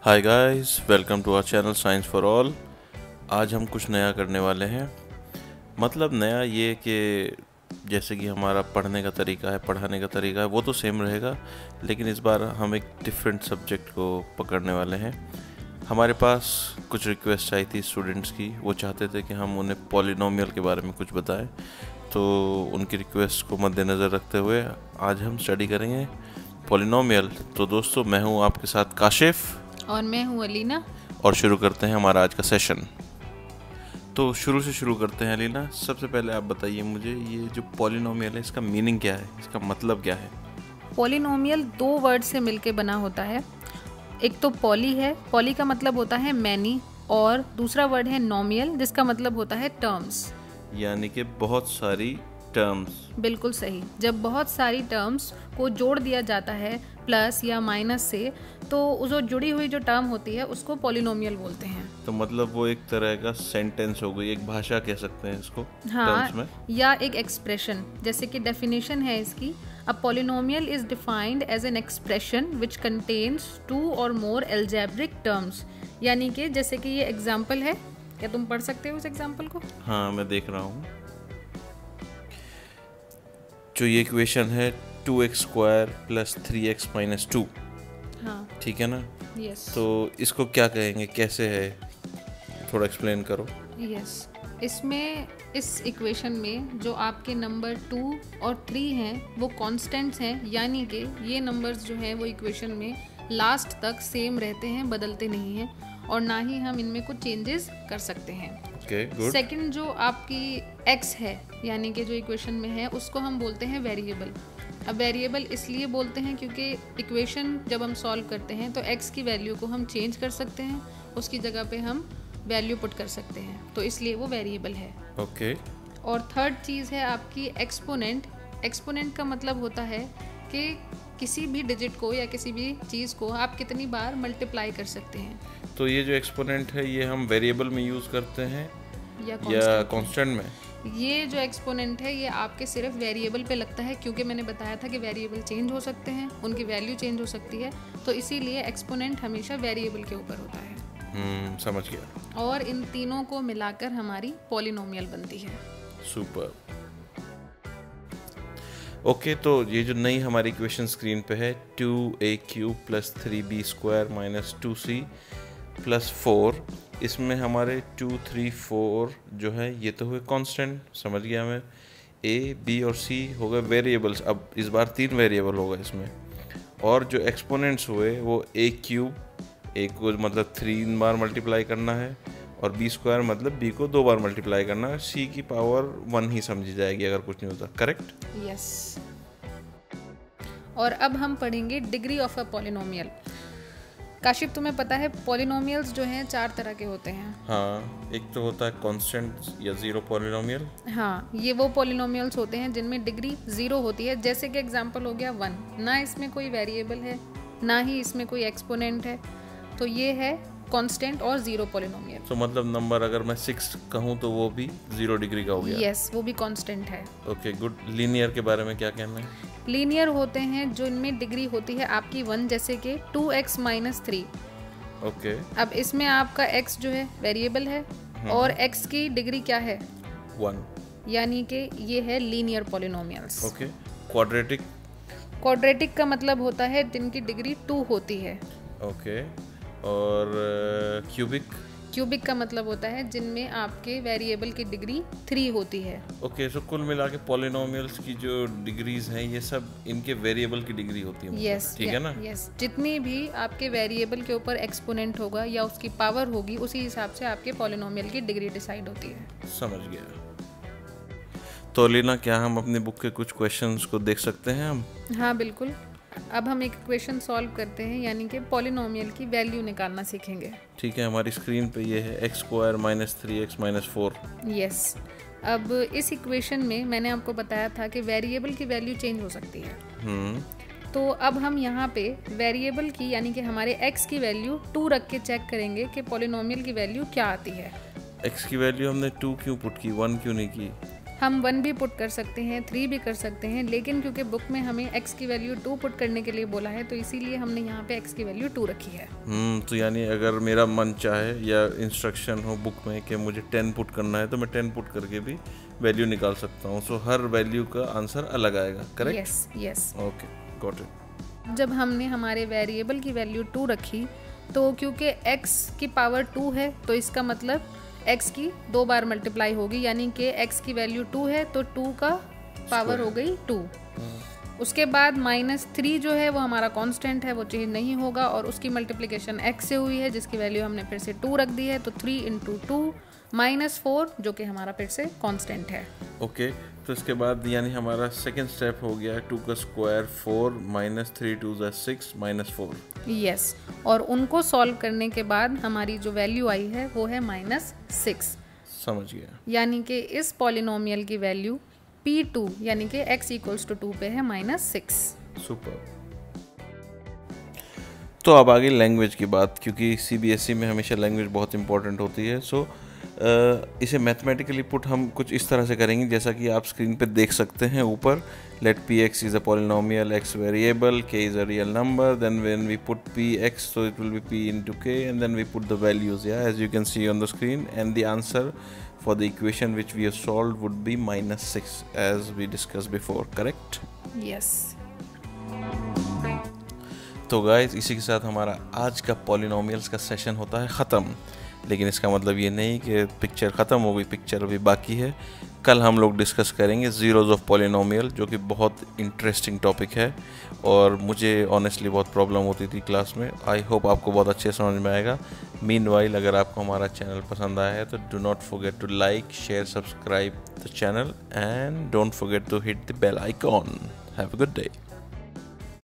Hi guys, welcome to our channel science for all. आज हम कुछ नया करने वाले हैं। मतलब नया ये कि जैसे कि हमारा पढ़ने का तरीका है, पढ़ाने का तरीका है, वो तो सेम रहेगा, लेकिन इस बार हम एक डिफरेंट सब्जेक्ट को पकड़ने वाले हैं। हमारे पास कुछ रिक्वेस्ट आई थी स्टूडेंट्स की। वो चाहते थे कि हम उन्हें पॉलिनोमियल के बारे में कुछ बताएं, तो उनकी रिक्वेस्ट को मद्देनज़र रखते हुए आज हम स्टडी करेंगे पॉलिनोमियल। तो दोस्तों, मैं हूँ आपके साथ काशिफ और मैं हूँ अलीना। और शुरू करते हैं हमारा आज का सेशन। तो शुरू करते हैं अलीना। सबसे पहले आप बताइए मुझे, ये जो पॉलिनोमियल है इसका मीनिंग क्या है, इसका मतलब क्या है? पॉलिनोमियल दो वर्ड से मिलके बना होता है। एक तो पॉली है, पॉली का मतलब होता है मैनी, और दूसरा वर्ड है नोमियल जिसका मतलब होता है टर्म्स। यानी कि बहुत सारी टर्म्स। बिल्कुल सही। जब बहुत सारी टर्म्स को जोड़ दिया जाता है प्लस या माइनस से, तो जो जुड़ी हुई जो टर्म होती है उसको पॉलिनोमियल बोलते हैं। तो मतलब वो एक तरह का सेंटेंस हो गई, एक भाषा कह सकते हैं इसको। हाँ, टर्म्स में या एक एक्सप्रेशन। जैसे कि डेफिनेशन है इसकी, a polynomial is defined as an expression which contains two और मोर एल्जेब्रिक टर्म्स। यानी कि जैसे कि ये एग्जाम्पल है, क्या तुम पढ़ सकते हो उस एग्जाम्पल को? हाँ, मैं देख रहा हूँ। जो ये इक्वेशन है 2x² + 3x - 2, हाँ, ठीक है ना? यस। तो इसको क्या कहेंगे, कैसे है, थोड़ा एक्सप्लेन करो। यस, इसमें इस इक्वेशन में जो आपके नंबर 2 और 3 हैं वो कांस्टेंट्स हैं। यानी कि ये नंबर्स जो हैं वो इक्वेशन में लास्ट तक सेम रहते हैं, बदलते नहीं हैं, और ना ही हम इनमें कुछ चेंजेस कर सकते हैं। Okay, good. सेकंड जो आपकी x है, यानी कि जो इक्वेशन में है, उसको हम बोलते हैं वेरिएबल। अब वेरिएबल इसलिए बोलते हैं क्योंकि इक्वेशन जब हम सॉल्व करते हैं तो x की वैल्यू को हम चेंज कर सकते हैं, उसकी जगह पे हम वैल्यू पुट कर सकते हैं, तो इसलिए वो वेरिएबल है। ओके। और थर्ड चीज़ है आपकी एक्सपोनेंट। एक्सपोनेंट का मतलब होता है कि किसी भी डिजिट को या किसी भी चीज़ को आप कितनी बार मल्टीप्लाई कर सकते हैं। तो ये जो एक्सपोनेंट है ये हम वेरिएबल में यूज़ करते हैं या कांस्टेंट में? ये जो एक्सपोनेंट है ये आपके सिर्फ वेरिएबल पे लगता है, क्योंकि मैंने बताया था कि वेरिएबल चेंज हो सकते हैं, उनकी वैल्यू चेंज हो सकती है, तो इसीलिए एक्सपोनेंट हमेशा वेरिएबल के ऊपर होता है। समझ गया। और इन तीनों को मिलाकर हमारी पॉलिनोमियल बनती है। सुपर। ओके, तो ये जो नई हमारी इक्वेशन स्क्रीन पे है 2a³ + 3b² - 2c + 4, इसमें हमारे 2, 3, 4 जो है ये तो हुए कांस्टेंट, समझ गया मैं। a, b और c हो गए वेरिएबल्स। अब इस बार 3 वेरिएबल होगा इसमें। और जो एक्सपोनेंट्स हुए वो a³ a को मतलब 3 बार मल्टीप्लाई करना है, और b² मतलब b को 2 बार मल्टीप्लाई करना है। c की पावर 1 ही समझी जाएगी अगर कुछ नहीं होता। करेक्ट? यस। और अब हम पढ़ेंगे degree of a polynomial. Kashif, तुम्हें पता है पॉलिनोमियल्स जो हैं 4 तरह के होते हैं। हाँ, एक तो होता है कांस्टेंट या जीरो पॉलिनोमियल। हाँ, ये वो पॉलिनोमियल्स होते हैं जिनमें डिग्री 0 होती है। जैसे कि एग्जांपल हो गया 1, ना इसमें कोई वेरिएबल है, ना ही इसमें कोई एक्सपोनेंट है, तो ये है कांस्टेंट और 0 पॉलिनोमियल। तो मतलब नंबर अगर मैं 6 कहूँ तो वो भी 0 डिग्री का हो गया? यस, वो भी कांस्टेंट है। Okay, good. लीनियर के बारे में क्या कहना है? लीनियर होते हैं जो इनमें डिग्री होती है आपकी 1, जैसे कि 2x - 3। ओके। अब इसमें आपका x जो है वेरिएबल है, और x की डिग्री क्या है? 1। यानी कि ये है linear polynomials. Okay. Quadratic? Quadratic का मतलब होता है जिनकी डिग्री 2 होती है। ओके। और क्यूबिक? क्यूबिक का मतलब होता है जिनमें आपके वेरिएबल की डिग्री 3 होती है। ओके, सो कुल मिला के पॉलिनोमियल्स की जो डिग्रीज हैं ये सब इनके वेरिएबल की डिग्री होती है। यस, ठीक है ना? यस, जितनी भी आपके वेरिएबल के ऊपर एक्सपोनेंट होगा या उसकी पावर होगी, उसी हिसाब से आपके पॉलिनोमियल की डिग्री डिसाइड होती है। समझ गया। तो लीना, क्या हम अपनी बुक के कुछ क्वेश्चंस को देख सकते हैं हम? हाँ, बिल्कुल। अब हम एक इक्वेशन सॉल्व करते हैं, यानी कि पॉलिनोमियल की वैल्यू निकालना सीखेंगे। ठीक है, हमारी स्क्रीन पे ये है x² - 3x - 4। यस। अब इस इक्वेशन में मैंने आपको बताया था कि वेरिएबल की वैल्यू चेंज हो सकती है। तो अब हम यहाँ पे वेरिएबल की, यानी कि हमारे x की वैल्यू 2 रख के चेक करेंगे कि पॉलिनोमियल की वैल्यू क्या आती है। x की वैल्यू हमने 2 क्यों पुट की, 1 क्यों नहीं की? हम 1 भी पुट कर सकते हैं, 3 भी कर सकते हैं, लेकिन क्योंकि बुक में हमें x की वैल्यू 2 पुट करने के लिए बोला है तो इसीलिए हमने यहाँ पे x की वैल्यू 2 रखी है। तो यानी अगर मेरा मन चाहे या इंस्ट्रक्शन हो बुक में कि मुझे 10 पुट करना है तो मैं 10 पुट करके भी वैल्यू निकाल सकता हूँ। सो हर वैल्यू का आंसर अलग आएगा, correct? Yes yes. Okay, got it. जब हमने हमारे वेरिएबल की वैल्यू 2 रखी तो क्योंकि x की पावर 2 है तो इसका मतलब x की 2 बार मल्टीप्लाई होगी, यानी कि x की वैल्यू 2 है तो 2 का पावर हो गई 2। उसके बाद -3 जो है वो हमारा कांस्टेंट है, वो चेंज नहीं होगा और उसकी मल्टीप्लिकेशन x से हुई है जिसकी वैल्यू हमने फिर से 2 रख दी है, तो 3 × 2 -4 जो कि हमारा फिर से कांस्टेंट है। ओके, तो इसके बाद यानी हमारा सेकंड स्टेप हो गया 2 का स्क्वायर 4 -3 2 6 -4। यस, और उनको सॉल्व करने के बाद हमारी जो वैल्यू आई है वो है -6। समझ गया। यानी कि इस पॉलिनोमियल की वैल्यू P2 यानी कि x = 2 पे है -6। सुपर। तो अब आगे लैंग्वेज की बात, क्योंकि CBSE में हमेशा लैंग्वेज बहुत इंपॉर्टेंट होती है। सो इसे मैथमेटिकली पुट हम कुछ इस तरह से करेंगे जैसा कि आप स्क्रीन पे देख सकते हैं ऊपर। Let px is a polynomial, x variable, k is a real number, then when we put px so it will be p into k and then we put the values, yeah, as you can see on the screen, and the answer for the equation which we have solved would be -6 as we discussed before, correct? Yes. तो guys इसी के साथ हमारा आज का polynomials का session होता है ख़त्म। लेकिन इसका मतलब ये नहीं कि पिक्चर ख़त्म हो गई, पिक्चर अभी बाकी है। कल हम लोग डिस्कस करेंगे ज़ीरोज़ ऑफ पॉलिनोमियल, जो कि बहुत इंटरेस्टिंग टॉपिक है और मुझे ऑनेस्टली बहुत प्रॉब्लम होती थी क्लास में। आई होप आपको बहुत अच्छे समझ में आएगा। मीनवाइल अगर आपको हमारा चैनल पसंद आया है तो do not forget to like, share, subscribe the channel and don't forget to hit the bell icon. Have a good day.